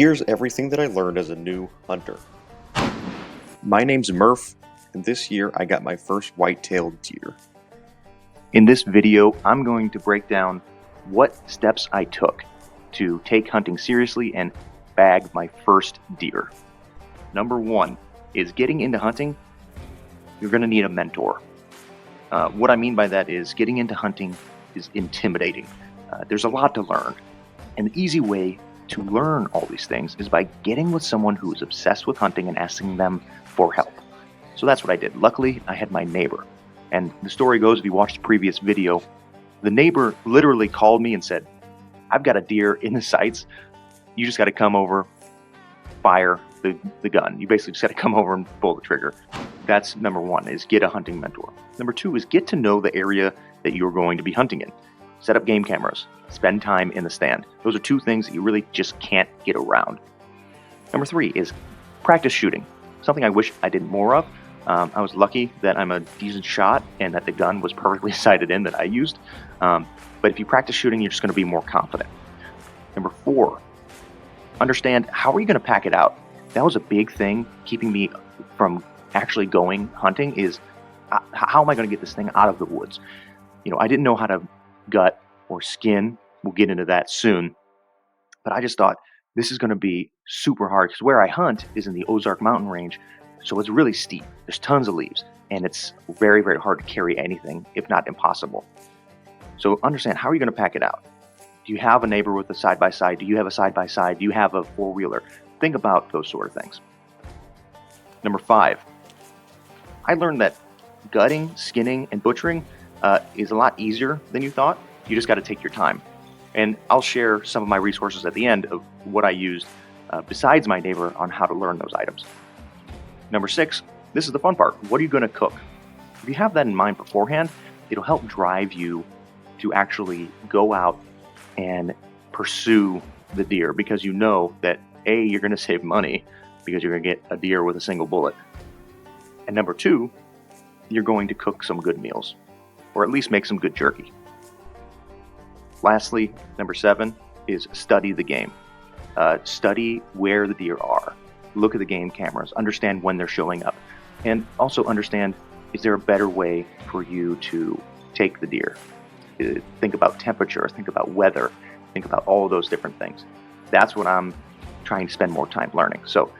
Here's everything that I learned as a new hunter. My name's Murph, and this year I got my first white-tailed deer. In this video, I'm going to break down what steps I took to take hunting seriously and bag my first deer. Number one is getting into hunting, you're going to need a mentor. What I mean by that is getting into hunting is intimidating. There's a lot to learn. And the easy way to learn all these things is by getting with someone who is obsessed with hunting and asking them for help. So that's what I did. Luckily, I had my neighbor. And the story goes, if you watched the previous video, the neighbor literally called me and said, I've got a deer in the sights. You just got to come over, fire the gun. You basically just got to come over and pull the trigger. That's number one, is get a hunting mentor. Number two is get to know the area that you're going to be hunting in. Set up game cameras. Spend time in the stand. Those are two things that you really just can't get around. Number three is practice shooting. Something I wish I did more of. I was lucky that I'm a decent shot and that the gun was perfectly sighted in that I used. But if you practice shooting, you're just going to be more confident. Number four, understand how are you going to pack it out. That was a big thing keeping me from actually going hunting is how am I going to get this thing out of the woods? You know, I didn't know how to gut or skin. We'll get into that soon. But I just thought this is going to be super hard because where I hunt is in the Ozark mountain range. So it's really steep. There's tons of leaves and it's very, very hard to carry anything, if not impossible. So understand, how are you going to pack it out? Do you have a neighbor with a side-by-side? Do you have a side-by-side? Do you have a four-wheeler? Think about those sort of things. Number five, I learned that gutting, skinning, and butchering is a lot easier than you thought. You just got to take your time. And I'll share some of my resources at the end of what I used besides my neighbor on how to learn those items. Number six, this is the fun part. What are you going to cook? If you have that in mind beforehand, it'll help drive you to actually go out and pursue the deer because you know that A, you're going to save money because you're going to get a deer with a single bullet. And number two, you're going to cook some good meals or at least make some good jerky. Lastly, number seven is study the game. Study where the deer are. Look at the game cameras. Understand when they're showing up. And also understand, is there a better way for you to take the deer? Think about temperature. Think about weather. Think about all of those different things. That's what I'm trying to spend more time learning. So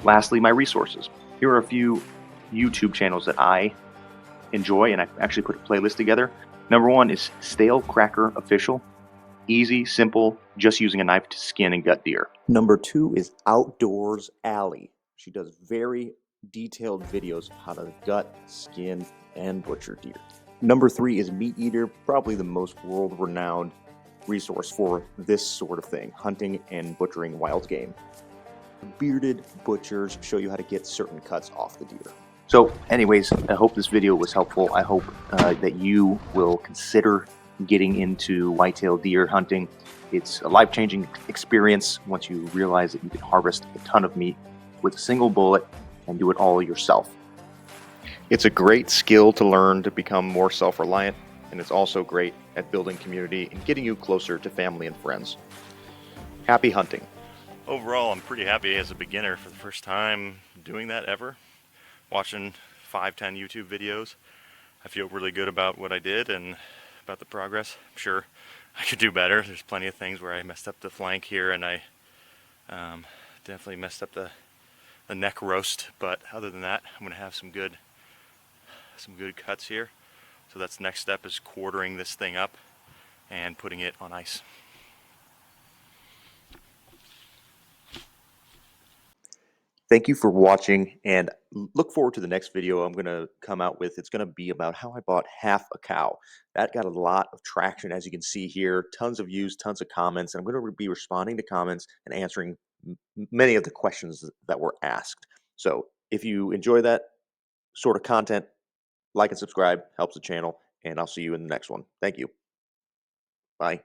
lastly, my resources. Here are a few YouTube channels that I enjoy, and I actually put a playlist together. Number one is Stale Cracker Official. Easy, simple, just using a knife to skin and gut deer. Number two is Outdoors Alley. She does very detailed videos of how to gut, skin, and butcher deer. Number three is Meat Eater, probably the most world-renowned resource for this sort of thing, hunting and butchering wild game. Bearded butchers show you how to get certain cuts off the deer. So anyways, I hope this video was helpful. I hope that you will consider getting into whitetail deer hunting. It's a life-changing experience once you realize that you can harvest a ton of meat with a single bullet and do it all yourself. It's a great skill to learn to become more self-reliant, and it's also great at building community and getting you closer to family and friends. Happy hunting. Overall, I'm pretty happy as a beginner for the first time doing that ever. Watching 5-10 YouTube videos, I feel really good about what I did and about the progress. I'm sure I could do better. There's plenty of things where I messed up the flank here, and I definitely messed up the neck roast. But other than that, I'm gonna have some good cuts here. So that's the next step, is quartering this thing up and putting it on ice. Thank you for watching, and look forward to the next video I'm going to come out with. It's going to be about how I bought half a cow. That got a lot of traction, as you can see here. Tons of views, tons of comments. And I'm going to be responding to comments and answering many of the questions that were asked. So if you enjoy that sort of content, like and subscribe, helps the channel, and I'll see you in the next one. Thank you. Bye.